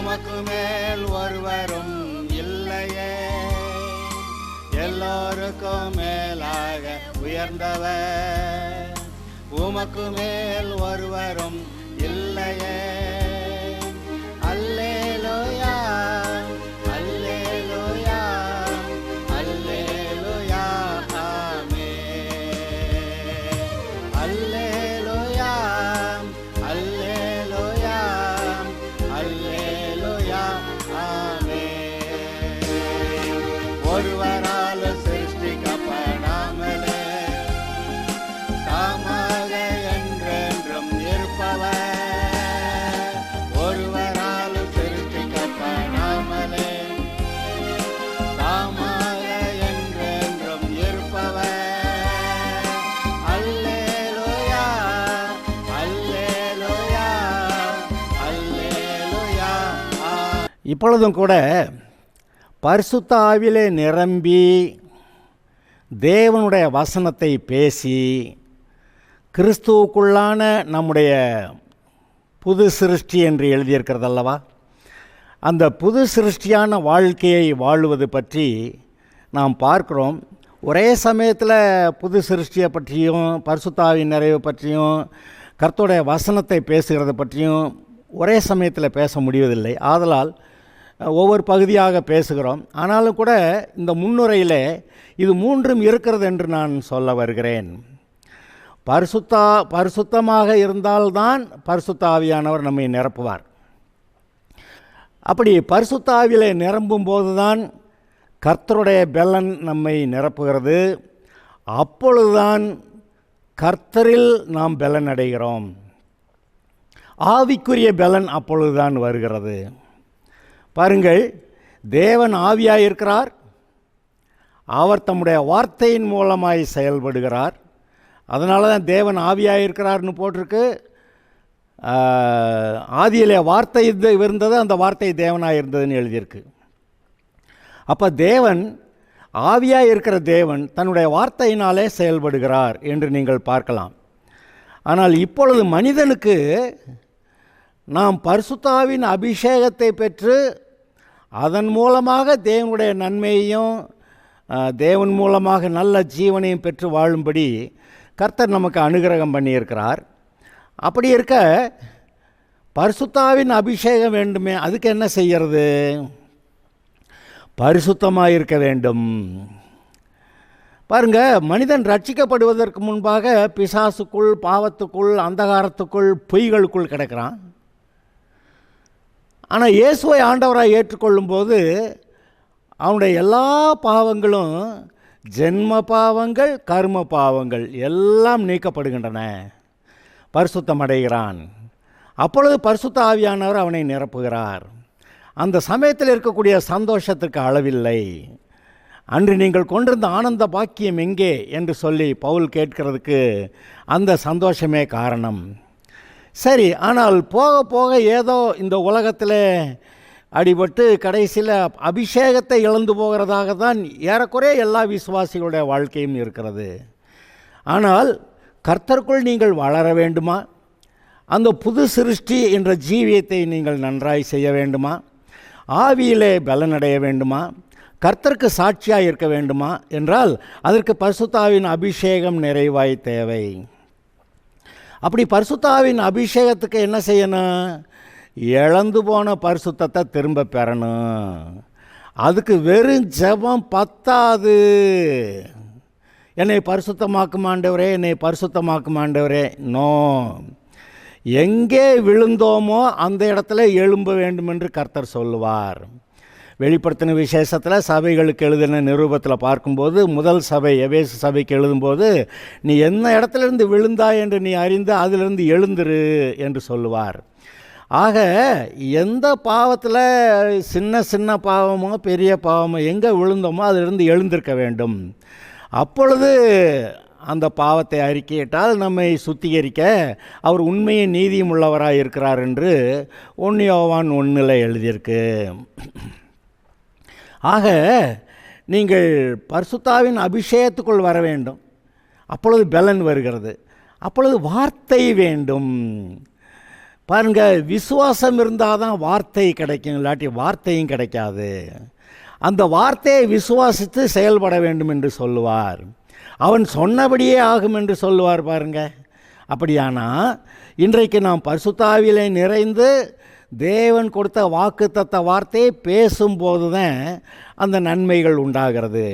உமக்கு மேல் ஒருவரும் இல்லையே, எல்லோருக்கும் மேலாக உயர்ந்தவர். உமக்கு மேல் ஒருவரும் இல்லையே. அல்லேலூயா, அல்லேலூயா, அல்லேலூயா, ஆமென். அல்லேலூயா, அல்லேலூயா, அல்லேலூயா, ஆமென். ஒருவரால் சிருஷ்டிக்கப்படாமலே தாமாக என்றென்றும் இருப்பவர். ஒருவரால் சிருஷ்டிக்கப்படாமலே தாமாக என்றென்றும் இருப்பவர். அல்லேலூயா, அல்லேலூயா, அல்லேலூயா. இப்பொழுதும் கூட பரிசுத்த ஆவியிலே நிரம்பி தேவனுடைய வசனத்தை பேசி கிறிஸ்துவுக்குள்ளான நம்முடைய புது சிருஷ்டி என்று எழுதியிருக்கிறது அல்லவா, அந்த புது சிருஷ்டியான வாழ்க்கையை வாழுவது பற்றி நாம் பார்க்கிறோம். ஒரே சமயத்தில் புது சிருஷ்டியை பற்றியும் பரிசுத்த ஆவியின் நிறைவு பற்றியும் கர்த்தருடைய வசனத்தை பேசுகிறத பற்றியும் ஒரே சமயத்தில் பேச முடிவதில்லை. ஆதலால் ஒவ்வொரு பகுதியாக பேசுகிறோம். ஆனாலும் கூட இந்த முன்னுரையில் இது மூன்றும் இருக்கிறது என்று நான் சொல்ல வருகிறேன். பரிசுத்தமாக இருந்தால்தான் பரிசுத்த ஆவியானவர் நம்மை நிரப்புவார். அப்படி பரிசுத்த ஆவியிலே நிரம்பும் போது தான் கர்த்தருடைய பெலன் நம்மை நிரப்புகிறது. அப்பொழுதுதான் கர்த்தரில் நாம் பெலன் அடைகிறோம். ஆவிக்குரிய பெலன் அப்பொழுதுதான் வருகிறது. பாருங்கள், தேவன் ஆவியாய் இருக்கிறார். அவர் தம்முடைய வார்த்தையின் மூலமாய் செயல்படுகிறார். அதனால தான் தேவன் ஆவியாக இருக்கிறார்னு போட்டிருக்கு. ஆதியிலே வார்த்தை இருந்தது, அந்த வார்த்தை தேவனாக இருந்ததுன்னு எழுதியிருக்கு. அப்போ தேவன் ஆவியாக இருக்கிற தேவன் தன்னுடைய வார்த்தையினாலே செயல்படுகிறார் என்று நீங்கள் பார்க்கலாம். ஆனால் இப்பொழுது மனிதனுக்கு நாம் பரிசுத்த ஆவியின் அபிஷேகத்தை பெற்று அதன் மூலமாக தேவனுடைய நன்மையையும் தேவன் மூலமாக நல்ல ஜீவனையும் பெற்று வாழும்படி கர்த்தர் நமக்கு அனுகிரகம் பண்ணியிருக்கிறார். அப்படி இருக்க பரிசுத்த ஆவியின் அபிஷேகம் வேண்டுமே, அதுக்கு என்ன செய்கிறது? பரிசுத்தமாக இருக்க வேண்டும். பாருங்கள், மனிதன் ரட்சிக்கப்படுவதற்கு முன்பாக பிசாசுக்குள், பாவத்துக்குள், அந்தகாரத்துக்குள், பொய்களுக்குள் கிடக்கிறான். ஆனால் இயேசுவை ஆண்டவராக ஏற்றுக்கொள்ளும்போது அவனுடைய எல்லா பாவங்களும், ஜென்ம பாவங்கள், கர்ம பாவங்கள் எல்லாம் நீக்கப்படுகின்றன. பரிசுத்தம் அடைகிறான். அப்பொழுது பரிசுத்த ஆவியானவர் அவனை நிரப்புகிறார். அந்த சமயத்தில் இருக்கக்கூடிய சந்தோஷத்துக்கு அளவில்லை. அன்று நீங்கள் கொண்டிருந்த ஆனந்த பாக்கியம் எங்கே என்று சொல்லி பவுல் கேட்கிறதுக்கு அந்த சந்தோஷமே காரணம். சரி, ஆனால் போக போக ஏதோ இந்த உலகத்தில் அடிபட்டு கடைசியில் அபிஷேகத்தை இழந்து போகிறதாக தான் ஏறக்குறைய எல்லா விசுவாசிகளுடைய வாழ்க்கையும் இருக்கிறது. ஆனால் கர்த்தருக்குள் நீங்கள் வளர வேண்டுமா? அந்த புது சிருஷ்டி என்ற ஜீவியத்தை நீங்கள் நன்றாய் செய்ய வேண்டுமா? ஆவியிலே பலனடைய வேண்டுமா? கர்த்தருக்கு சாட்சியாக இருக்க வேண்டுமா என்றால் அதற்கு பரிசுத்த ஆவியின் அபிஷேகம் நிறைவாய் தேவை. அப்படி பரிசுத்த ஆவியின் அபிஷேகத்துக்கு என்ன செய்யணும்? இழந்து போன பரிசுத்தத்தை திரும்ப பெறணும். அதுக்கு வெறும் ஜெபம் பத்தாது. என்னை பரிசுத்தமாக்கும் ஆண்டவரே, என்னை பரிசுத்தமாக்கும் ஆண்டவரே. நோ, எங்கே விழுந்தோமோ அந்த இடத்துல எழும்ப வேண்டும் என்று கர்த்தர் சொல்லுவார். வெளிப்படுத்தின விசேஷத்தில் சபைகளுக்கு எழுதின நிரூபத்தில் பார்க்கும்போது முதல் சபை எபேசு சபைக்கு எழுதும்போது, நீ என்ன இடத்துலேருந்து விழுந்தாய் என்று நீ அறிந்து அதிலிருந்து எழுந்துரு என்று சொல்லுவார். ஆக எந்த பாவத்தில் சின்ன சின்ன பாவமோ பெரிய பாவமோ எங்கே விழுந்தோமோ அதிலிருந்து எழுந்திருக்க வேண்டும். அப்பொழுது அந்த பாவத்தை அறிக்கையிட்டால் நம்மை சுத்திகரிக்க அவர் உண்மையும் நீதியும் உள்ளவராக இருக்கிறார் என்று 1 யோவான் 1 எழுதியிருக்கு. ஆக நீங்கள் பரிசுத்தாவின் அபிஷேகத்துக்குள் வர வேண்டும். அப்பொழுது பெலன் வருகிறது. அப்பொழுது வார்த்தை வேண்டும். பாருங்கள், விசுவாசம் இருந்தால் தான் வார்த்தை கிடைக்கும், இல்லாட்டி வார்த்தையும் கிடைக்காது. அந்த வார்த்தையை விசுவாசித்து செயல்பட வேண்டும் என்று சொல்லுவார். அவன் சொன்னபடியே ஆகும் என்று சொல்லுவார். பாருங்க, அப்படியானா இன்றைக்கு நாம் பரிசுத்த ஆவியிலே நிறைந்து தேவன் கொடுத்த வாக்குத்தத்த வார்த்தையை பேசும்போது தான் அந்த நன்மைகள் உண்டாகிறது.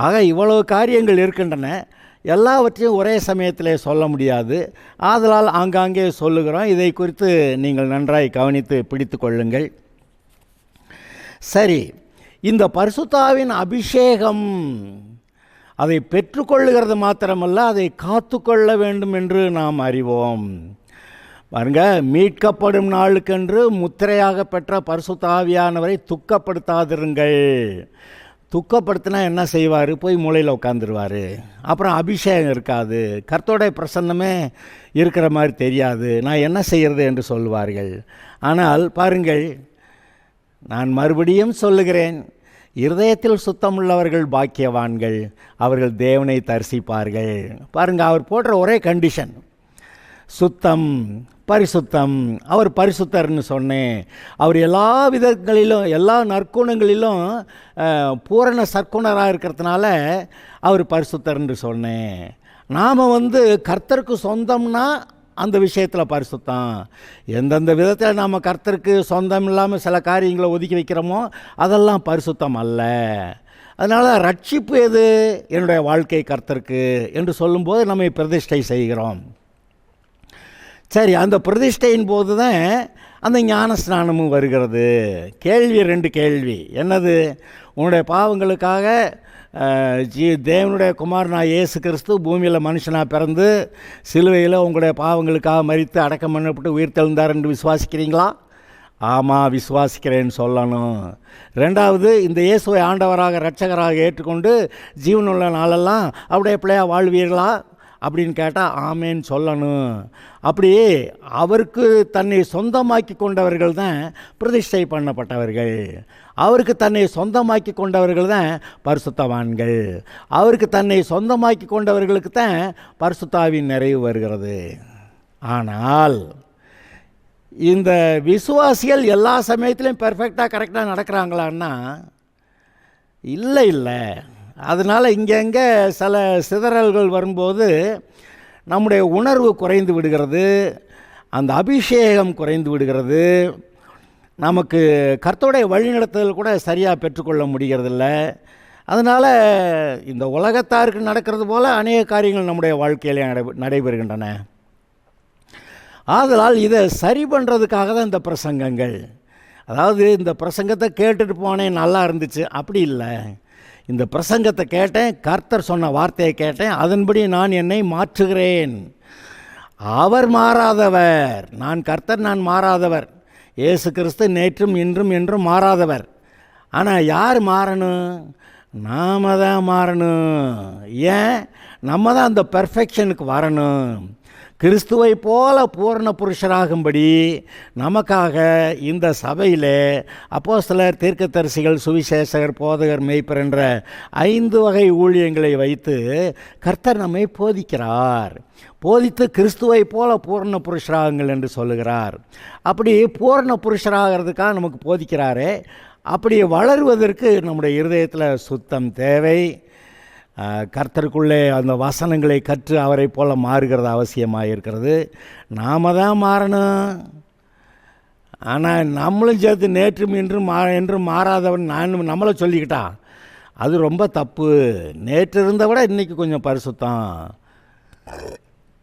ஆக இவ்வளவு காரியங்கள் இருக்கின்றன. எல்லாவற்றையும் ஒரே சமயத்திலே சொல்ல முடியாது. ஆதலால் ஆங்காங்கே சொல்லுகிறோம். இதை குறித்து நீங்கள் நன்றாய் கவனித்து பிடித்து கொள்ளுங்கள். சரி, இந்த பரிசுத்தாவின் அபிஷேகம் அதை பெற்றுக்கொள்ளுகிறது மாத்திரமல்ல, அதை காத்து கொள்ள வேண்டும் என்று நாம் அறிவோம். பாருங்க, மீட்கப்படும் நாளுக்கென்று முத்திரையாக பெற்ற பரிசுத்த ஆவியானவரை துக்கப்படுத்தாதிருங்கள். துக்கப்படுத்தினா என்ன செய்வார்? போய் மூலையில் உட்காந்துருவார். அப்புறம் அபிஷேகம் இருக்காது, கர்த்தருடைய பிரசன்னமே இருக்கிற மாதிரி தெரியாது, நான் என்ன செய்கிறது என்று சொல்லுவார்கள். ஆனால் பாருங்கள், நான் மறுபடியும் சொல்லுகிறேன், இருதயத்தில் சுத்தமுள்ளவர்கள் பாக்கியவான்கள், அவர்கள் தேவனை தரிசிப்பார்கள். பாருங்கள், அவர் போடுற ஒரே கண்டிஷன் சுத்தம், பரிசுத்தம். அவர் பரிசுத்தர்னு சொன்னேன். அவர் எல்லா விதங்களிலும், எல்லா நற்குணங்களிலும் பூரண சற்குணராக இருக்கிறதுனால அவர் பரிசுத்தர்ன்னு சொன்னேன். நாம் கர்த்தருக்கு சொந்தம்னா அந்த விஷயத்தில் பரிசுத்தம். எந்தெந்த விதத்தில் நாம் கர்த்தருக்கு சொந்தம் இல்லாமல் சில காரியங்களை ஒதுக்கி வைக்கிறோமோ அதெல்லாம் பரிசுத்தம் அல்ல. அதனால் ரட்சிப்பு எது? என்னுடைய வாழ்க்கை கர்த்தருக்கு என்று சொல்லும்போது நம்மை பிரதிஷ்டை செய்கிறோம். சரி, அந்த பிரதிஷ்டையின் போது தான் அந்த ஞான ஸ்நானமும் வருகிறது. கேள்வி, 2 கேள்வி. என்னது? உன்னுடைய பாவங்களுக்காக தேவனுடைய குமாரனாக இயேசு கிறிஸ்து பூமியில் மனுஷனாக பிறந்து சிலுவையில் உங்களுடைய பாவங்களுக்காக மரித்து அடக்கம் பண்ணப்பட்டு உயிர் தெழுந்தார் என்று விசுவாசிக்கிறீங்களா? ஆமாம், விசுவாசிக்கிறேன்னு சொல்லணும். 2வது, இந்த இயேசுவை ஆண்டவராக இரட்சகராக ஏற்றுக்கொண்டு ஜீவனுள்ள நாளெல்லாம் அவருடைய பிள்ளையாக வாழ்வீர்களா அப்படின்னு கேட்டால் ஆமேன்னு சொல்லணும். அப்படியே அவருக்கு தன்னை சொந்தமாக்கி கொண்டவர்கள் தான் பிரதிஷ்டை பண்ணப்பட்டவர்கள். அவருக்கு தன்னை சொந்தமாக்கி கொண்டவர்கள் தான் பரிசுத்தவான்கள். அவருக்கு தன்னை சொந்தமாக்கி கொண்டவர்களுக்கு தான் பரிசுத்தாவின் நிறைவு வருகிறது. ஆனால் இந்த விசுவாசிகள் எல்லா சமயத்திலையும் பெர்ஃபெக்டாக கரெக்டாக நடக்கிறாங்களான்னா இல்லை. அதனால் இங்கங்கே சில சிதறல்கள் வரும்போது நம்முடைய உணர்வு குறைந்து விடுகிறது, அந்த அபிஷேகம் குறைந்து விடுகிறது, நமக்கு கர்த்தருடைய வழிநடத்துதல் கூட சரியாக பெற்றுக்கொள்ள முடிகிறதில்ல. அதனால் இந்த உலகத்தாருக்கு நடக்கிறது போல் அநேக காரியங்கள் நம்முடைய வாழ்க்கையிலே நடைபெறுகின்றன. ஆதலால் இதை சரி பண்ணுறதுக்காக தான் இந்த பிரசங்கங்கள். அதாவது இந்த பிரசங்கத்தை கேட்டுட்டு போனேன், நல்லா இருந்துச்சு, அப்படி இல்லை. இந்த பிரசங்கத்தை கேட்டேன், கர்த்தர் சொன்ன வார்த்தையை கேட்டேன், அதன்படி நான் என்னை மாற்றுகிறேன். அவர் மாறாதவர், நான் கர்த்தர், நான் மாறாதவர். இயேசு கிறிஸ்து நேற்றும் இன்றும் என்றும் மாறாதவர். ஆனால் யார் மாறணும்? நாம் தான் மாறணும். ஏன்? நம்ம தான் அந்த பெர்ஃபெக்ஷனுக்கு வரணும். கிறிஸ்துவை போல பூரண புருஷராகும்படி நமக்காக இந்த சபையிலே அப்போஸ்தலர், தீர்க்கதரிசிகள், சுவிசேஷகர், போதகர், மேய்ப்பர் என்ற 5 வகை ஊழியங்களை வைத்து கர்த்தர் நம்மை போதிக்கிறார். போதித்து கிறிஸ்துவை போல பூரண புருஷராகுங்கள் என்று சொல்லுகிறார். அப்படி பூரண புருஷராகிறதுக்காக நமக்கு போதிக்கிறாரே. அப்படி வளருவதற்கு நம்முடைய இருதயத்தில் சுத்தம் தேவை. கர்த்தருக்குள்ளே அந்த வசனங்களை கற்று அவரை போல் மாறுகிறது அவசியமாக இருக்கிறது. நாம் தான் மாறணும். ஆனால் நம்மளும் சேர்த்து நேற்றும் என்றும் மாறாதவன் நம்மளை சொல்லிக்கிட்டான், அது ரொம்ப தப்பு. நேற்று இருந்த விட இன்றைக்கி கொஞ்சம் பரிசுத்தம்.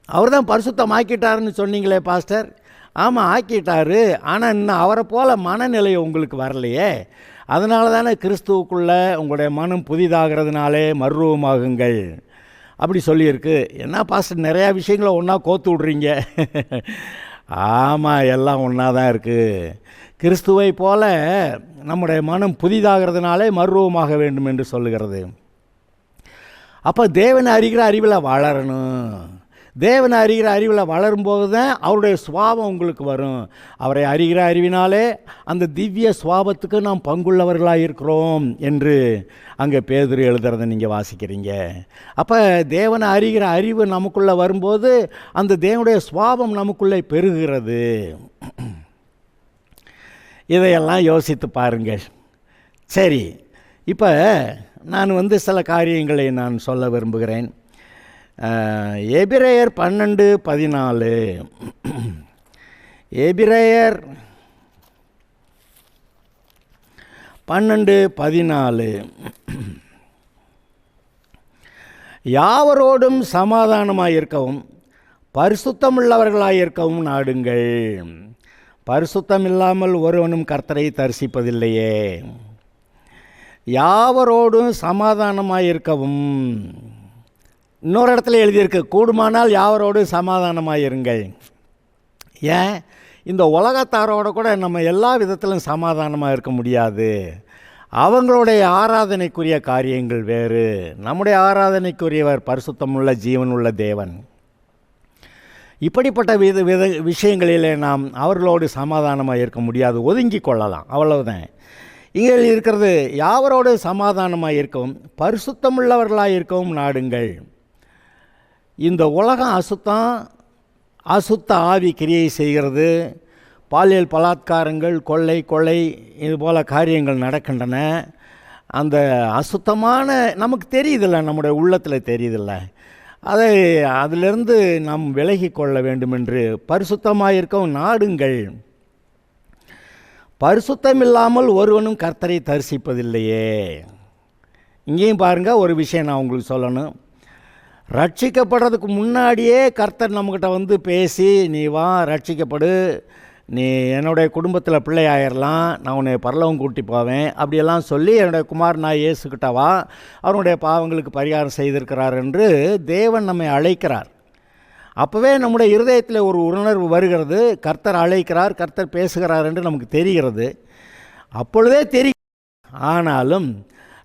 அவர் தான் பரிசுத்தம் ஆக்கிட்டாருன்னு சொன்னீங்களே பாஸ்டர். ஆமாம், ஆக்கிட்டாரு. ஆனால் இன்னும் அவரை போல் மனநிலை உங்களுக்கு வரலையே. அதனால தானே கிறிஸ்துவுக்குள்ளே உங்களுடைய மனம் புதிதாகிறதுனாலே மறுரூபமாகுங்கள் அப்படி சொல்லியிருக்கு. என்ன பாஸ்டர், நிறையா விஷயங்களை ஒன்றா கோத்து விட்றீங்க. ஆமாம், எல்லாம் ஒன்றா தான் இருக்குது. கிறிஸ்துவை போல நம்முடைய மனம் புதிதாகிறதுனாலே மறுரூபமாக வேண்டும் என்று சொல்லுகிறது. அப்போ தேவனை அறிகிற அறிவில் வளரணும். தேவனை அறிகிற அறிவில் வளரும்போது தான் அவருடைய சுவாபம் உங்களுக்கு வரும். அவரை அறிகிற அறிவினாலே அந்த திவ்ய சுவாபத்துக்கு நாம் பங்குள்ளவர்களாக இருக்கிறோம் என்று அங்கே பேதுரு எழுதுறதை நீங்கள் வாசிக்கிறீங்க. அப்போ தேவனை அறிகிற அறிவு நமக்குள்ளே வரும்போது அந்த தேவனுடைய சுவாபம் நமக்குள்ளே பெருகிறது. இதையெல்லாம் யோசித்து பாருங்கள். சரி, இப்போ நான் சில காரியங்களை நான் சொல்ல விரும்புகிறேன். எபிரேயர் 12:14. எபிரேயர் 12:14. யாவரோடும் சமாதானமாயிருக்கவும் பரிசுத்தமுள்ளவர்களாயிருக்கவும் நாடுங்கள். பரிசுத்தம் இல்லாமல் ஒருவனும் கர்த்தரை தரிசிப்பதில்லையே. யாவரோடும் சமாதானமாயிருக்கவும். இன்னொரு இடத்துல எழுதியிருக்கு, கூடுமானால் யாவரோடும் சமாதானமாயிருங்கள். ஏன்? இந்த உலகத்தாரோட கூட நம்ம எல்லா விதத்திலும் சமாதானமாக இருக்க முடியாது. அவங்களுடைய ஆராதனைக்குரிய காரியங்கள் வேறு. நம்முடைய ஆராதனைக்குரியவர் பரிசுத்தமுள்ள ஜீவனுள்ள தேவன். இப்படிப்பட்ட விஷயங்களிலே நாம் அவர்களோடு சமாதானமாக இருக்க முடியாது, ஒதுங்கி கொள்ளலாம், அவ்வளவுதான். இங்கே இருக்கிறது, யாவரோடு சமாதானமாக இருக்கவும் பரிசுத்தமுள்ளவர்களாக இருக்கவும் நாடுங்கள். இந்த உலகம் அசுத்த ஆவி கிரியை செய்கிறது. பாலியல் பலாத்காரங்கள், கொள்ளை இதுபோல் காரியங்கள் நடக்கின்றன. அந்த அசுத்தமான நமக்கு தெரியுதில்ல, நம்முடைய உள்ளத்தில் தெரியுதில்ல. அதிலிருந்து நாம் விலகி கொள்ள வேண்டும் என்று பரிசுத்தமாக இருக்கவும் நாடுங்கள். பரிசுத்தம் இல்லாமல் ஒருவனும் கர்த்தரை தரிசிப்பதில்லையே. இங்கேயும் பாருங்கள், ஒரு விஷயம் நான் உங்களுக்கு சொல்லணும். ரட்சிக்கப்படுறதுக்கு முன்னாடியே கர்த்தர் நம்மக்கிட்ட பேசி, நீ வா ரட்சிக்கப்படு, நீ என்னுடைய குடும்பத்தில் பிள்ளை ஆயிடலாம், நான் உன்னை பரலோகம் கூட்டி போவேன் அப்படியெல்லாம் சொல்லி, என்னுடைய குமாரனா இயேசுக்கிட்ட வா, அவனுடைய பாவங்களுக்கு பரிகாரம் செய்திருக்கிறார் என்று தேவன் நம்மை அழைக்கிறார். அப்போவே நம்முடைய இருதயத்தில் ஒரு உணர்வு வருகிறது, கர்த்தர் அழைக்கிறார், கர்த்தர் பேசுகிறார் என்று நமக்கு தெரிகிறது. அப்பொழுதே தெரியும். ஆனாலும்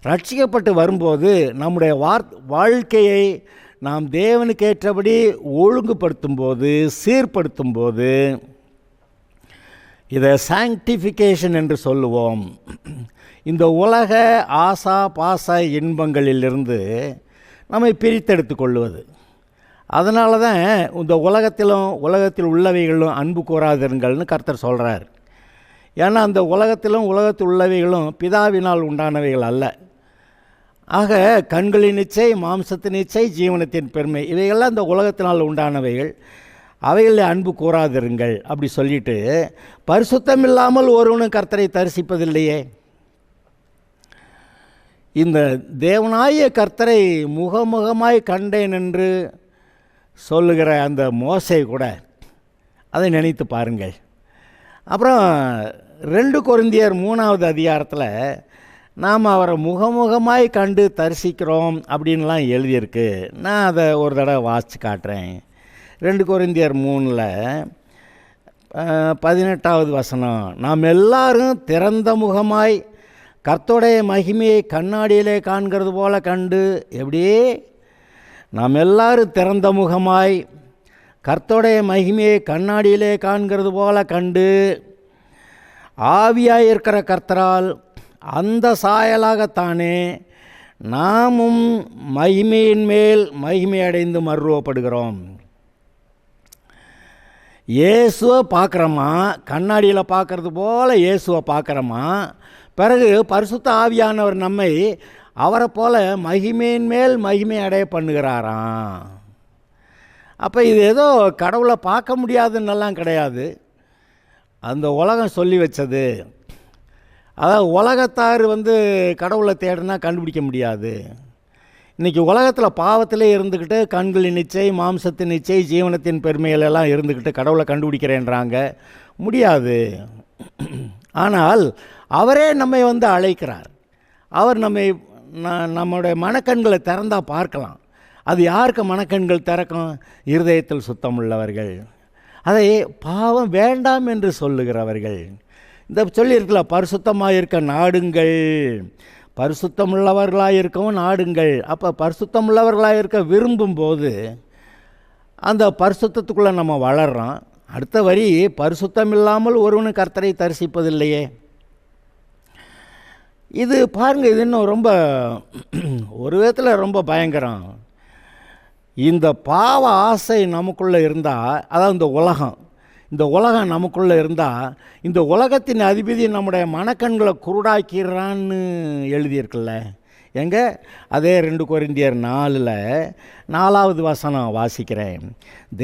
ரட்சிக்கப்பட்டு வரும்போது நம்முடைய வாழ்க்கையை நாம் தேவனுக்கு ஏற்றபடி ஒழுங்குபடுத்தும் போது, சீர்படுத்தும் போது, இதை சாங்டிஃபிகேஷன் என்று சொல்லுவோம். இந்த உலக ஆசா பாச இன்பங்களிலிருந்து நம்மை பிரித்தெடுத்து கொள்வது. அதனால தான் இந்த உலகத்தில் உள்ளவைகளும் அன்பு கூறாதிருங்கள்னு கர்த்தர் சொல்கிறார். ஏன்னா அந்த உலகத்தில் உள்ளவைகளும் பிதாவினால் உண்டானவைகள் அல்ல. ஆக கண்களின் இச்சை, மாம்சத்தின் இச்சை, ஜீவனத்தின் பெருமை, இவைகள்லாம் இந்த உலகத்தினால் உண்டானவைகள், அவைகளில் அன்பு கூறாதிருங்கள் அப்படி சொல்லிட்டு, பரிசுத்தம் இல்லாமல் ஒருவனும் கர்த்தரை தரிசிப்பதில்லையே. இந்த தேவனாய கர்த்தரை முகமுகமாய் கண்டேன் என்று சொல்லுகிற அந்த மோசே கூட அதை நினைத்து பாருங்கள். அப்புறம் 2 கொரிந்தியர் 3வது அதிகாரத்தில் நாம் அவரை முகமுகமாய் கண்டு தரிசிக்கிறோம் அப்படின்லாம் எழுதியிருக்கு. நான் அதை ஒரு தடவை வாசித்து காட்டுறேன். 2 கொரிந்தியர் 3:18 வசனம். நாம் எல்லாரும் திறந்த முகமாய் கர்த்தருடைய மகிமையை கண்ணாடியிலே காண்கிறது போல கண்டு, எப்படியே நாம் எல்லாரும் திறந்த முகமாய் கர்த்தருடைய மகிமையை கண்ணாடியிலே காண்கிறது போல கண்டு, ஆவியாய் இருக்கிற கர்த்தரால் அந்த சாயலாகத்தானே நாமும் மகிமையின் மேல் மகிமை அடைந்து மறுரூபப்படுகிறோம். இயேசுவை பார்க்குறோமா, கண்ணாடியில் பார்க்குறது போல் இயேசுவை பார்க்குறோமா, பிறகு பரிசுத்த ஆவியானவர் நம்மை அவரை போல் மகிமையின் மேல் மகிமை அடைய பண்ணுகிறாராம். அப்போ இது ஏதோ கடவுளை பார்க்க முடியாதுன்னெல்லாம் கிடையாது. அந்த உலகம் சொல்லி வச்சது. அதாவது உலகத்தார் கடவுளை தேடினா கண்டுபிடிக்க முடியாது. இன்றைக்கி உலகத்தில் பாவத்திலே இருந்துக்கிட்டு கண்களின் நிச்சை, மாம்சத்தின் நிச்சை, ஜீவனத்தின் பெருமைகளெல்லாம் இருந்துக்கிட்டு கடவுளை கண்டுபிடிக்கிறேன்றாங்க. முடியாது. ஆனால் அவரே நம்மை அழைக்கிறார். அவர் நம்முடைய மனக்கண்களை திறந்தால் பார்க்கலாம். அது யாருக்கு மனக்கண்கள் திறக்கும்? இருதயத்தில் சுத்தம் உள்ளவர்கள், அதை பாவம் வேண்டாம் என்று சொல்லுகிறவர்கள். இந்த சொல்லியிருக்கல, பரிசுத்தமாக இருக்க நாடுங்கள், பரிசுத்தமுள்ளவர்களாக இருக்கவும் நாடுங்கள். அப்போ பரிசுத்தமுள்ளவர்களாக இருக்க விரும்பும்போது அந்த பரிசுத்தத்துக்குள்ளே நம்ம வளர்கிறோம். அடுத்த வரி, பரிசுத்தம் இல்லாமல் ஒருவனும் கர்த்தரை தரிசிப்பதில்லையே. இது பாருங்கள், இது இன்னும் ரொம்ப ஒரு விதத்தில் ரொம்ப பயங்கரம். இந்த பாவ ஆசை நமக்குள்ளே இருந்தால், அதாவது இந்த உலகம், இந்த உலகம் நமக்குள்ளே இருந்தால் இந்த உலகத்தின் அதிபதி நம்முடைய மனக்கண்களை குருடாக்கிறான்னு எழுதியிருக்குல்ல. எங்கே? அதே 2 கொரிந்தியர் 4:4 வசனம் வாசிக்கிறேன்.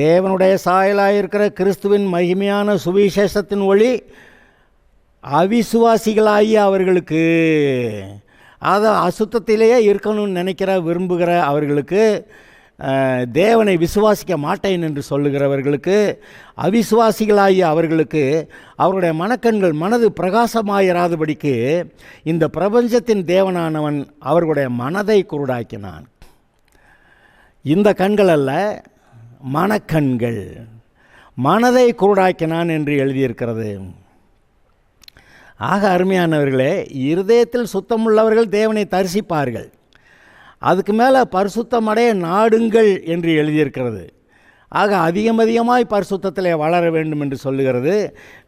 தேவனுடைய சாயலாக இருக்கிற கிறிஸ்துவின் மகிமையான சுவிசேஷத்தின் ஒளி அவிசுவாசிகளாகி அவர்களுக்கு, அதை அசுத்தத்திலேயே இருக்கணும்னு விரும்புகிற அவர்களுக்கு, தேவனை விசுவாசிக்க மாட்டேன் என்று சொல்லுகிறவர்களுக்கு, அவிசுவாசிகளாகி அவர்களுக்கு அவருடைய மனக்கண்கள் மனது பிரகாசமாயிராதபடிக்கு இந்த பிரபஞ்சத்தின் தேவனானவன் அவர்களுடைய மனதை குருடாக்கினான். இந்த கண்கள் அல்ல, மனக்கண்கள், மனதை குருடாக்கினான் என்று எழுதியிருக்கிறது. ஆக அருமையானவர்களே, இருதயத்தில் சுத்தமுள்ளவர்கள் தேவனை தரிசிப்பார்கள். அதுக்கு மேலே பரிசுத்தமடைய நாடுங்கள் என்று எழுதியிருக்கிறது. ஆக அதிகமாய் பரிசுத்தத்தில் வளர வேண்டும் என்று சொல்லுகிறது.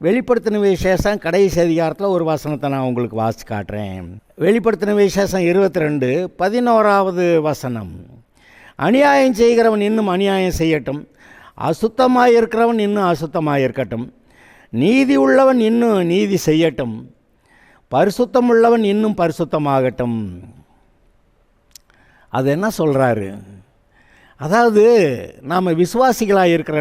வெளிப்படுத்தின விசேஷம் கடைசி அதிகாரத்தில் ஒரு வசனத்தை நான் உங்களுக்கு வாசித்து காட்டுறேன். வெளிப்படுத்தின விசேஷம் 22:11 வசனம். அநியாயம் செய்கிறவன் இன்னும் அநியாயம் செய்யட்டும், அசுத்தமாக இருக்கிறவன் இன்னும் அசுத்தமாக இருக்கட்டும், நீதி உள்ளவன் இன்னும் நீதி செய்யட்டும், பரிசுத்தம் உள்ளவன் இன்னும் பரிசுத்தமாகட்டும். அது என்ன சொல்கிறாரு? அதாவது நாம் விசுவாசிகளாக இருக்கிற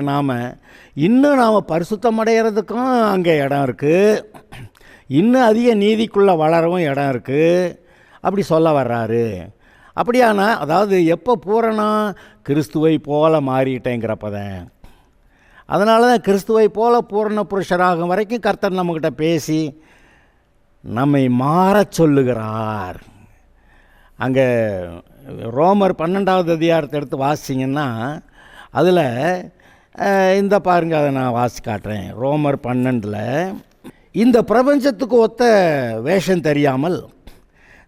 இன்னும் நாம் பரிசுத்தம் அடைகிறதுக்கும் அங்கே இடம் இருக்குது, இன்னும் அதிக நீதிக்குள்ளே வளரவும் இடம் இருக்குது, அப்படி சொல்ல வர்றாரு. அப்படியானா அதாவது எப்போ பூரணம்? கிறிஸ்துவை போல மாறிட்டேங்கிறப்பதான். அதனால தான் கிறிஸ்துவை போல பூரண புருஷராகும் வரைக்கும் கர்த்தர் நம்மக்கிட்ட பேசி நம்மை மாறச் சொல்லுகிறார். அங்கே ரோமர் 12வது அதிகாரத்தை எடுத்து வாசிங்கன்னா அதில் இந்த பாருங்கள், அதை நான் வாசி காட்டுறேன். ரோமர் 12 இந்த பிரபஞ்சத்துக்கு ஒத்த வேஷம் தெரியாமல்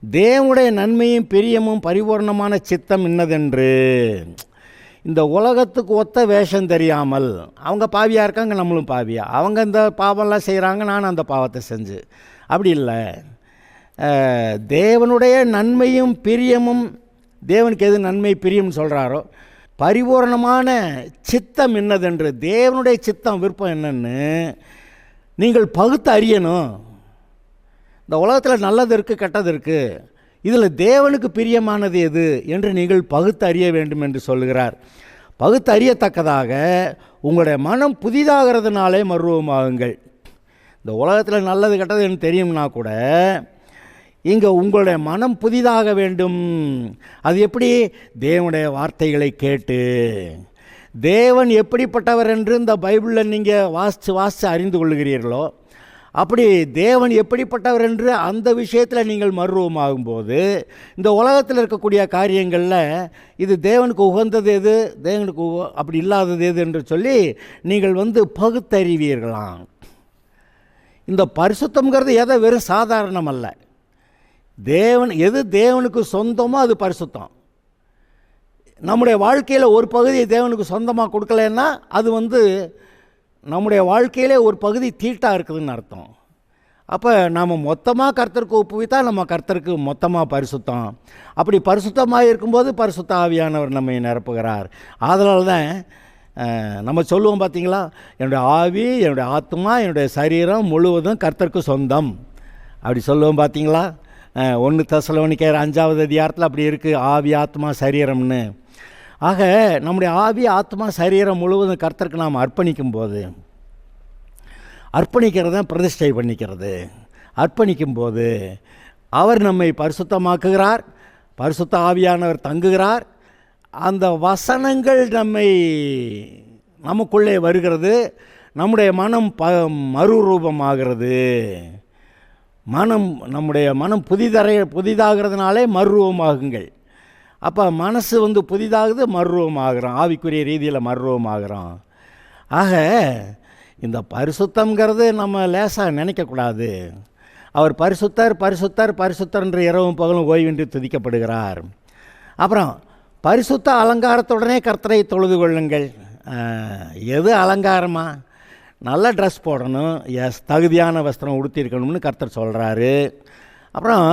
தேவனுடைய நன்மையும் பிரியமும் பரிபூர்ணமான சித்தம் இன்னதென்று, இந்த உலகத்துக்கு ஒத்த வேஷம் தெரியாமல், அவங்க பாவியாக இருக்காங்க, நம்மளும் பாவியா, அவங்க இந்த பாவம்லாம் செய்கிறாங்க, நான் அந்த பாவத்தை செஞ்சு, அப்படி இல்லை. தேவனுடைய நன்மையும் பிரியமும், தேவனுக்கு எது நன்மை பிரியம்னு சொல்கிறாரோ, பரிபூர்ணமான சித்தம் என்னதென்று, தேவனுடைய சித்தம் விருப்பம் என்னன்னு நீங்கள் பகுத்து அறியணும். இந்த உலகத்தில் நல்லது இருக்குது, கெட்டது இருக்குது, இதில் தேவனுக்கு பிரியமானது எது என்று நீங்கள் பகுத்து அறிய வேண்டும் என்று சொல்லுகிறார். பகுத்து அறியத்தக்கதாக உங்களுடைய மனம் புதிதாகிறதுனாலே மறுரூபமாகுங்கள். இந்த உலகத்தில் நல்லது கெட்டது எனக்கு தெரியும்னா கூட இங்கே உங்களுடைய மனம் புதிதாக வேண்டும். அது எப்படி? தேவனுடைய வார்த்தைகளை கேட்டு, தேவன் எப்படிப்பட்டவர் என்று இந்த பைபிளில் நீங்கள் வாசித்து அறிந்து கொள்ளுகிறீர்களோ, அப்படி தேவன் எப்படிப்பட்டவர் என்று அந்த விஷயத்தில் நீங்கள் மறுரூபமாகும்போது இந்த உலகத்தில் இருக்கக்கூடிய காரியங்களில் இது தேவனுக்கு உகந்தது எது, தேவனுக்கு அப்படி இல்லாதது எது என்று சொல்லி நீங்கள் பகுத்தறிவீர்களாம். இந்த பரிசுத்தம்ங்கிறது எதை வெறும் சாதாரணம் அல்ல. தேவன் எது தேவனுக்கு சொந்தமோ அது பரிசுத்தம். நம்முடைய வாழ்க்கையில் ஒரு பகுதியை தேவனுக்கு சொந்தமாக கொடுக்கலன்னா அது நம்முடைய வாழ்க்கையிலே ஒரு பகுதி தீட்டாக இருக்குதுன்னு அர்த்தம். அப்போ நாம் மொத்தமாக கர்த்தருக்கு ஒப்புவித்தால் நம்ம கர்த்தருக்கு மொத்தமாக பரிசுத்தம். அப்படி பரிசுத்தமாக இருக்கும்போது பரிசுத்த ஆவியானவர் நம்மை நிரப்புகிறார். அதனால தான் நம்ம சொல்லுவோம் பார்த்தீங்களா, என்னுடைய ஆவி, என்னுடைய ஆத்மா, என்னுடைய சரீரம் முழுவதும் கர்த்தருக்கு சொந்தம் அப்படி சொல்லுவோம் பார்த்தீங்களா. 1 தெசலோனிக்கேயர் 5வது அதிகாரத்தில் அப்படி இருக்குது, ஆவி ஆத்மா சரீரம்னு. ஆக நம்முடைய ஆவி ஆத்மா சரீரம் முழுவதும் கர்த்தருக்கு நாம் அர்ப்பணிக்கும்போது, அர்ப்பணிக்கிறது தான் பிரதிஷ்டை பண்ணிக்கிறது, அர்ப்பணிக்கும்போது அவர் நம்மை பரிசுத்தமாக்குகிறார், பரிசுத்த ஆவியானவர் தங்குகிறார். அந்த வசனங்கள் நமக்குள்ளே வருகிறது, நம்முடைய மனம் மறுரூபமாகிறது. நம்முடைய மனம் புதிதாகிறதுனாலே மறுரூபமாகுங்கள். அப்போ மனசு புதிதாகுது, மறுரூபமாகிறோம், ஆவிக்குரிய ரீதியில் மறுரூபமாகிறோம். ஆக இந்த பரிசுத்தம்ங்கிறது நம்ம லேசாக நினைக்கக்கூடாது. அவர் பரிசுத்தர் பரிசுத்தர் பரிசுத்தர் என்று இரவும் பகலும் ஓய்வின்றி துதிக்கப்படுகிறார். அப்புறம் பரிசுத்த அலங்காரத்துடனே கர்த்தரை தொழுது கொள்ளுங்கள். எது அலங்காரமா? நல்ல ட்ரெஸ் போடணும், தகுதியான வஸ்திரம் உடுத்திருக்கணும்னு கர்த்தர் சொல்கிறாரு. அப்புறம்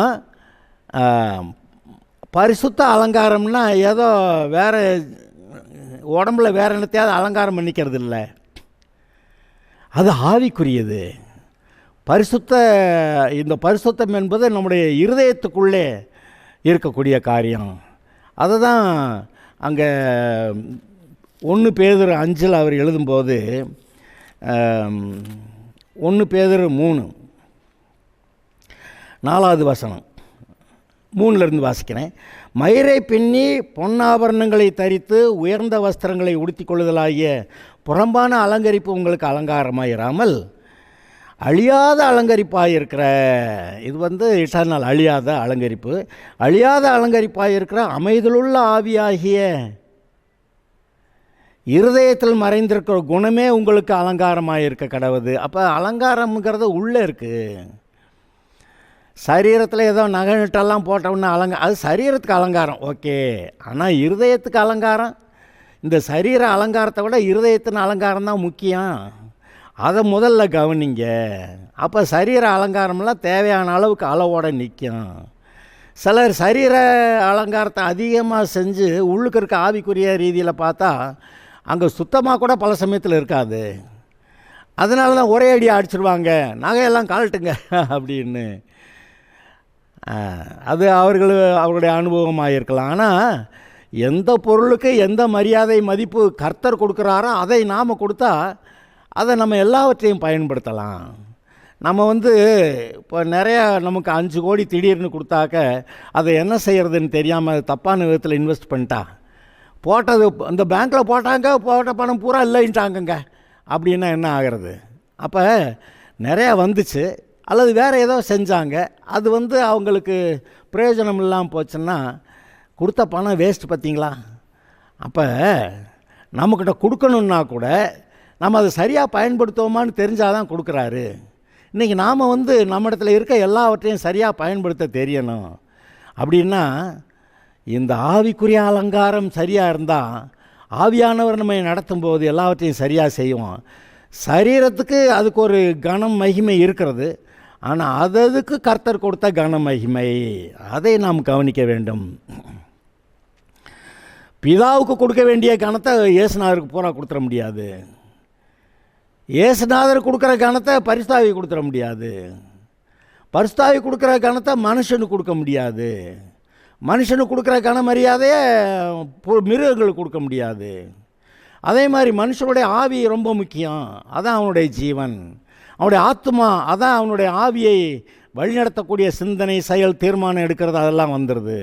பரிசுத்த அலங்காரம்னா ஏதோ வேறு உடம்புல வேறு என்னத்தையாவது அலங்காரம் பண்ணிக்கிறது இல்லை. அது ஆவிக்குரியது. இந்த பரிசுத்தம் என்பது நம்முடைய இருதயத்துக்குள்ளே இருக்கக்கூடிய காரியம். அதை தான் அங்கே 1 பேதுரு 5 அவர் எழுதும்போது 1 பேதுரு 3 4வது வசனம் 3லேருந்து வாசிக்கிறேன். மயிரை பின்னி பொன்னாபரணங்களை தரித்து உயர்ந்த வஸ்திரங்களை உடுத்தி கொள்ளுதலாகிய புறம்பான அலங்கரிப்பு உங்களுக்கு அலங்காரமாயிராமல் அழியாத அலங்கரிப்பாயிருக்கிற, இது இட்டர்னல் அழியாத அலங்கரிப்பு, அழியாத அலங்கரிப்பாயிருக்கிற அமைதலுள்ள ஆவியாகிய இருதயத்தில் மறைந்திருக்கிற குணமே உங்களுக்கு அலங்காரமாக இருக்க கடவுது. அப்போ அலங்காரம்ங்கிறது உள்ளே இருக்குது. சரீரத்தில் ஏதோ நகை நட்டெல்லாம் போட்டோம்னா அது சரீரத்துக்கு அலங்காரம், ஓகே. ஆனால் இருதயத்துக்கு அலங்காரம், இந்த சரீர அலங்காரத்தை விட இருதயத்தின் அலங்காரம் தான் முக்கியம். அதை முதல்ல கவனிங்க. அப்போ சரீர அலங்காரம்லாம் தேவையான அளவுக்கு அளவோடு நிற்கும். சிலர் சரீர அலங்காரத்தை அதிகமாக செஞ்சு உள்ளுக்கு இருக்க ஆவிக்குரிய ரீதியில் பார்த்தா அங்கே சுத்தமாக கூட பல சமயத்தில் இருக்காது. அதனால தான் ஒரே அடி அடிச்சிடுவாங்க, நகையெல்லாம் கழட்டுங்க அப்படின்னு. அது அவர்களுடைய அனுபவமாக இருக்கலாம். ஆனால் எந்த பொருளுக்கு எந்த மரியாதை மதிப்பு கர்த்தர் கொடுக்குறாரோ அதை நாம் கொடுத்தா அதை நம்ம எல்லாவற்றையும் பயன்படுத்தலாம். நம்ம இப்போ நிறையா நமக்கு 5 கோடி திடீர்னு கொடுத்தாக்க அதை என்ன செய்கிறதுன்னு தெரியாமல் தப்பான விதத்தில் இன்வெஸ்ட் பண்ணிட்டா, போட்டது அந்த பேங்க்கில் போட்ட பணம் பூரா இல்லைன்ட்டாங்கங்க அப்படின்னா என்ன ஆகிறது? அப்போ நிறையா வந்துச்சு அல்லது வேறு ஏதோ செஞ்சாங்க, அது அவங்களுக்கு பிரயோஜனம் இல்லாமல் போச்சுன்னா கொடுத்த பணம் வேஸ்ட், பார்த்தீங்களா? அப்போ நம்மக்கிட்ட கொடுக்கணுன்னா கூட நம்ம அதை சரியாக பயன்படுத்துவோமான்னு தெரிஞ்சால் தான் கொடுக்குறாரு. இன்றைக்கி நாம் நம்ம இடத்துல இருக்க எல்லாவற்றையும் சரியாக பயன்படுத்த தெரியணும். அப்படின்னா இந்த ஆவிக்குரிய அலங்காரம் சரியாக இருந்தால் ஆவியானவர் நம்ம நடத்தும்போது எல்லாவற்றையும் சரியாக செய்வோம். சரீரத்துக்கு அதுக்கு ஒரு கனம் மகிமை இருக்கிறது, ஆனால் அதுக்கு கர்த்தர் கொடுத்த கன மகிமை, அதை நாம் கவனிக்க வேண்டும். பிதாவுக்கு கொடுக்க வேண்டிய கனத்தை இயேசுநாதருக்கு பூரா கொடுத்துட முடியாது. இயேசுநாதர் கொடுக்குற கனத்தை பரிசுத்தாவி கொடுத்துட முடியாது. பரிசுத்தாவி கொடுக்குற கனத்தை மனுஷனுக்கு கொடுக்க முடியாது. மனுஷனுக்கு கொடுக்குற கன மரியாதையை மிருகங்களுக்கு கொடுக்க முடியாது. அதே மாதிரி மனுஷனுடைய ஆவி ரொம்ப முக்கியம். அதான் அவனுடைய ஜீவன், அவனுடைய ஆத்மா. அதான் அவனுடைய ஆவியை வழிநடத்தக்கூடிய சிந்தனை, செயல், தீர்மானம் எடுக்கிறது அதெல்லாம் வந்துடுது.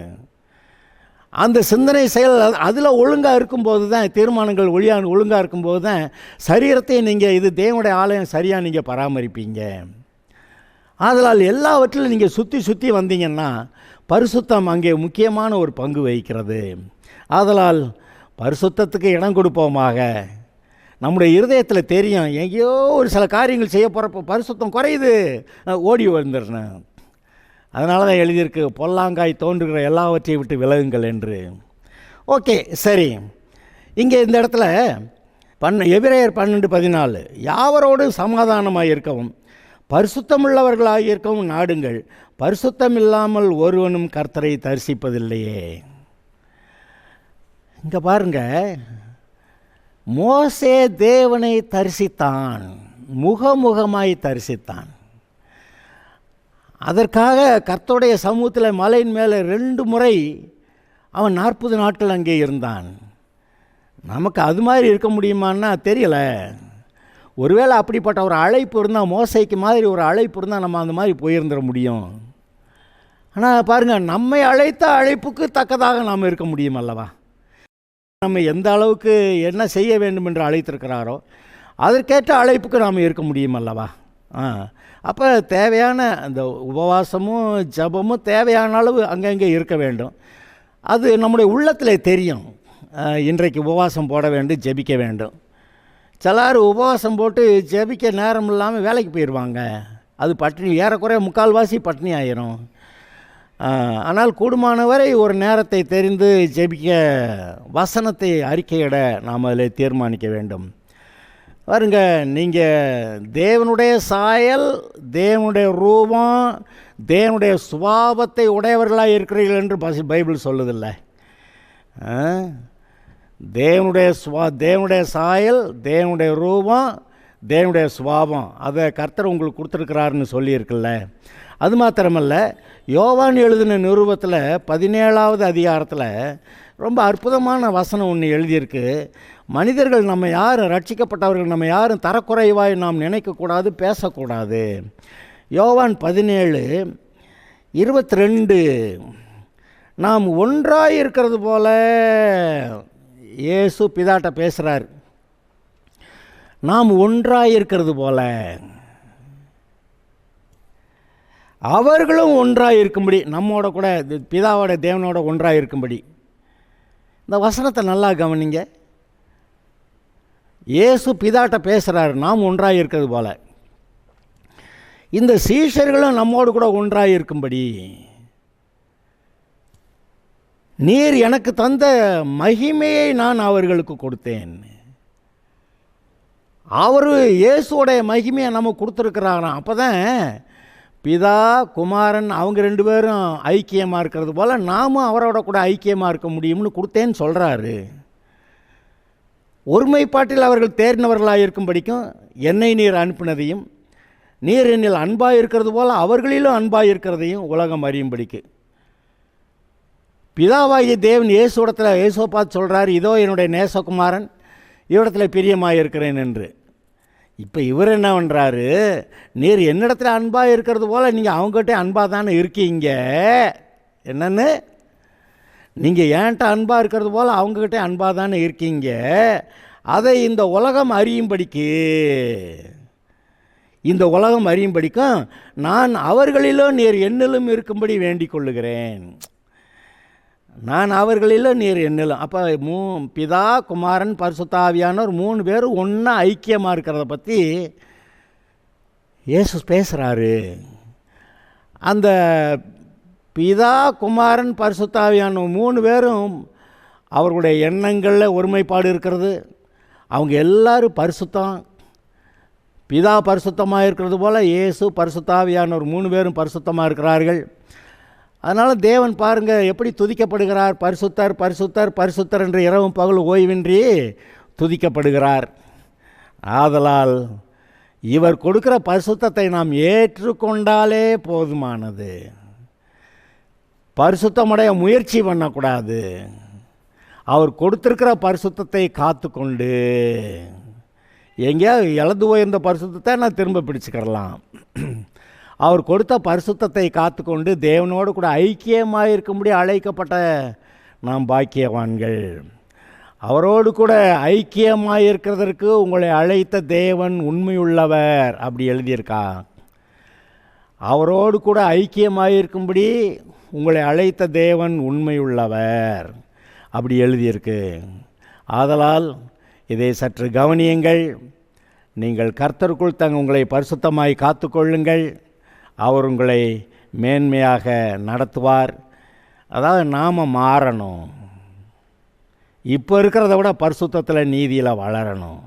அந்த சிந்தனை செயல் அதில் ஒழுங்காக இருக்கும்போது தான், தீர்மானங்கள் ஒழுங்காக இருக்கும்போது தான் சரீரத்தையும் நீங்கள் இது தேவனுடைய ஆலயம் சரியாக நீங்கள் பராமரிப்பீங்க. ஆதலால் எல்லாவற்றிலும் நீங்கள் சுற்றி வந்தீங்கன்னா பரிசுத்தம் அங்கே முக்கியமான ஒரு பங்கு வகிக்கிறது. ஆதலால் பரிசுத்தத்துக்கு இடம் கொடுப்போமாக. நம்முடைய இருதயத்தில் தெரியும் எங்கேயோ ஒரு சில காரியங்கள் செய்ய போகிறப்போ பரிசுத்தம் குறையுது, ஓடி வந்துடணும். அதனால தான் எழுதியிருக்கு, பொல்லாங்காய் தோன்றுகிற எல்லாவற்றையும் விட்டு விலகுங்கள் என்று. ஓகே, சரி. இங்கே இந்த இடத்துல எபிரேயர் 12:14 யாவரோடு சமாதானமாக இருக்கவும் பரிசுத்தமுள்ளவர்களாக இருக்கவும் நாடுங்கள், பரிசுத்தம் இல்லாமல் ஒருவனும் கர்த்தரை தரிசிப்பதில்லையே. இங்கே பாருங்க, மோசே தேவனை தரிசித்தான், முகமுகமாய் தரிசித்தான். அதற்காக கர்த்தருடைய சமூகத்தில் மலையின் மேலே 2 முறை அவன் 40 நாட்கள் அங்கே இருந்தான். நமக்கு அது மாதிரி இருக்க முடியுமான்னா தெரியலை. ஒருவேளை அப்படிப்பட்ட ஒரு அழைப்பு இருந்தால், மோசைக்கு மாதிரி ஒரு அழைப்பு இருந்தால் நம்ம அந்த மாதிரி போயிருந்துட முடியும். ஆனால் பாருங்கள், நம்மை அழைத்த அழைப்புக்கு தக்கதாக நாம் இருக்க முடியும் அல்லவா? நம்ம எந்த அளவுக்கு என்ன செய்ய வேண்டும் என்று அழைத்திருக்கிறாரோ அதற்கேற்ற அழைப்புக்கு நாம் இருக்க முடியும் அல்லவா? அப்போ தேவையான அந்த உபவாசமும் ஜபமும் தேவையான அளவு அங்கங்கே இருக்க வேண்டும். அது நம்முடைய உள்ளத்தில் தெரியும். இன்றைக்கு உபவாசம் போட வேண்டும், ஜெபிக்க வேண்டும். சிலர் உபவாசம் போட்டு ஜெபிக்க நேரம் இல்லாமல் வேலைக்கு போயிடுவாங்க. அது பட்டினி, ஏறக்குறைய 3/4 பட்டினி ஆயிரும். ஆனால் கூடுமானவரை ஒரு நேரத்தை தெரிந்து ஜெபிக்க, வசனத்தை அறிக்கையிட நாம் அதில் தீர்மானிக்க வேண்டும். பாருங்க, நீங்கள் தேவனுடைய சாயல், தேவனுடைய ரூபம், தேவனுடைய சுபாவத்தை உடையவர்களாக இருக்கிறீர்கள் என்று பைபிள் சொல்லுதில்லை. தேவனுடைய சாயல், தேவனுடைய ரூபம், தேவனுடைய சுபாவம், அதை கர்த்தர் உங்களுக்கு கொடுத்துருக்கிறாருன்னு சொல்லியிருக்குல்ல. அது மாத்திரமல்ல, யோவான் எழுதின நிருபத்தில் 17வது அதிகாரத்தில் ரொம்ப அற்புதமான வசனம் ஒன்று எழுதியிருக்கு. மனிதர்கள் நம்ம யாரும், ரட்சிக்கப்பட்டவர்கள் நம்ம யாரும் தரக்குறைவாய் நாம் நினைக்கக்கூடாது, பேசக்கூடாது. யோவான் 17:22, நாம் ஒன்றாக இருக்கிறது போல இயேசு பிதாட்ட பேசுகிறார். நாம் ஒன்றாக இருக்கிறது போல அவர்களும் ஒன்றாக இருக்கும்படி, நம்மோட கூட பிதாவோட தேவனோட ஒன்றாக இருக்கும்படி. இந்த வசனத்தை நல்லா கவனிங்க. இயேசு பிதாட்ட பேசுகிறார், நாம் ஒன்றாக இருக்கிறது போல இந்த சீஷர்களும் நம்மோடு கூட ஒன்றாக இருக்கும்படி நீர் எனக்கு தந்த மகிமையை நான் அவர்களுக்கு கொடுத்தேன். அவர் இயேசுவோடைய மகிமையை நம்ம கொடுத்துருக்குறாராம். அப்போ தான் பிதா குமாரன் அவங்க 2 பேரும் ஐக்கியமாக இருக்கிறது போல் நாமும் அவரோட கூட ஐக்கியமாக இருக்க முடியும்னு கொடுத்தேன்னு சொல்கிறாரு. ஒருமைப்பாட்டில் அவர்கள் தேர்ந்தவர்களாக இருக்கும்படிக்கும் என்னை நீர் அனுப்பினதையும், நீர் என்னில் அன்பாக இருக்கிறது போல் அவர்களிலும் அன்பாக இருக்கிறதையும் உலகம் அறியும்படிக்கு. பிதாவாகிய தேவன் இயேசுவை பார்த்து சொல்கிறார், இதோ என்னுடைய நேசகுமாரன், இவ்விடத்தில் பிரியமாக இருக்கிறேன் என்று. இப்போ இவர் என்ன பண்ணுறாரு, நீர் என்னிடத்துல அன்பாக இருக்கிறது போல் நீங்கள் அவங்ககிட்ட அன்பாக தானே இருக்கீங்க. என்னன்னு, நீங்கள் ஏன்ட்ட அன்பாக இருக்கிறது போல் அவங்ககிட்ட அன்பாக தானே இருக்கீங்க. அதை இந்த உலகம் அறியும்படிக்கும் நான் அவர்களிலும் நீர் என்னிலும் இருக்கும்படி வேண்டிக் கொள்ளுகிறேன். நான் அவர்களிலும் நீர் என்னிலும். அப்போ பிதா குமாரன் பரிசுத்த ஆவியானவர் 3 பேரும் ஒன்றா ஐக்கியமாக இருக்கிறத பற்றி இயேசு பேசுகிறாரு. அந்த பிதா குமாரன் பரிசுத்த ஆவியானவர் 3 பேரும் அவர்களுடைய எண்ணங்களில் ஒருமைப்பாடு இருக்கிறது. அவங்க எல்லாரும் பரிசுத்தம், பிதா பரிசுத்தமாக இருக்கிறது போல் இயேசு பரிசுத்த ஆவியானவர் 3 பேரும் பரிசுத்தமாக இருக்கிறார்கள். அதனால் தேவன் பாருங்கள் எப்படி துதிக்கப்படுகிறார். பரிசுத்தர் பரிசுத்தர் பரிசுத்தர் என்று இரவும் பகல் ஓய்வின்றி துதிக்கப்படுகிறார். ஆதலால் இவர் கொடுக்கிற பரிசுத்தத்தை நாம் ஏற்றுக்கொண்டாலே போதுமானது. பரிசுத்தமுடைய முயற்சி பண்ணக்கூடாது. அவர் கொடுத்துருக்கிற பரிசுத்தத்தை காத்து கொண்டு எங்கேயாவது இழந்து போயிருந்த பரிசுத்தத்தை நான் திரும்ப பிடிச்சிக்கிடலாம். அவர் கொடுத்த பரிசுத்தத்தை காத்து கொண்டு தேவனோடு கூட ஐக்கியமாக இருக்கும்படி அழைக்கப்பட்ட நாம் பாக்கியவான்கள். அவரோடு கூட ஐக்கியமாக இருக்கிறதற்கு உங்களை அழைத்த தேவன் உண்மையுள்ளவர் அப்படி எழுதியிருக்கா. அவரோடு கூட ஐக்கியமாக இருக்கும்படி உங்களை அழைத்த தேவன் உண்மையுள்ளவர் அப்படி எழுதியிருக்கு. ஆதலால் இதை சற்று கவனியுங்கள். நீங்கள் கர்த்தருக்குள் உங்களை பரிசுத்தமாய் காத்துக்கொள்ளுங்கள். அவர் உங்களை மேன்மையாக நடத்துவார். அதாவது நாம் மாறணும். இப்போ இருக்கிறத விட பரிசுத்தத்தில் நீதியில் வளரணும்.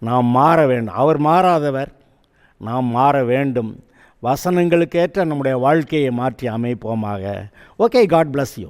நாம் மாற வேண்டும். அவர் மாறாதவர், நாம் மாற வேண்டும். வசனங்களுக்கேற்ற நம்முடைய வாழ்க்கையை மாற்றி அமைப்போமாக. Okay, God bless you.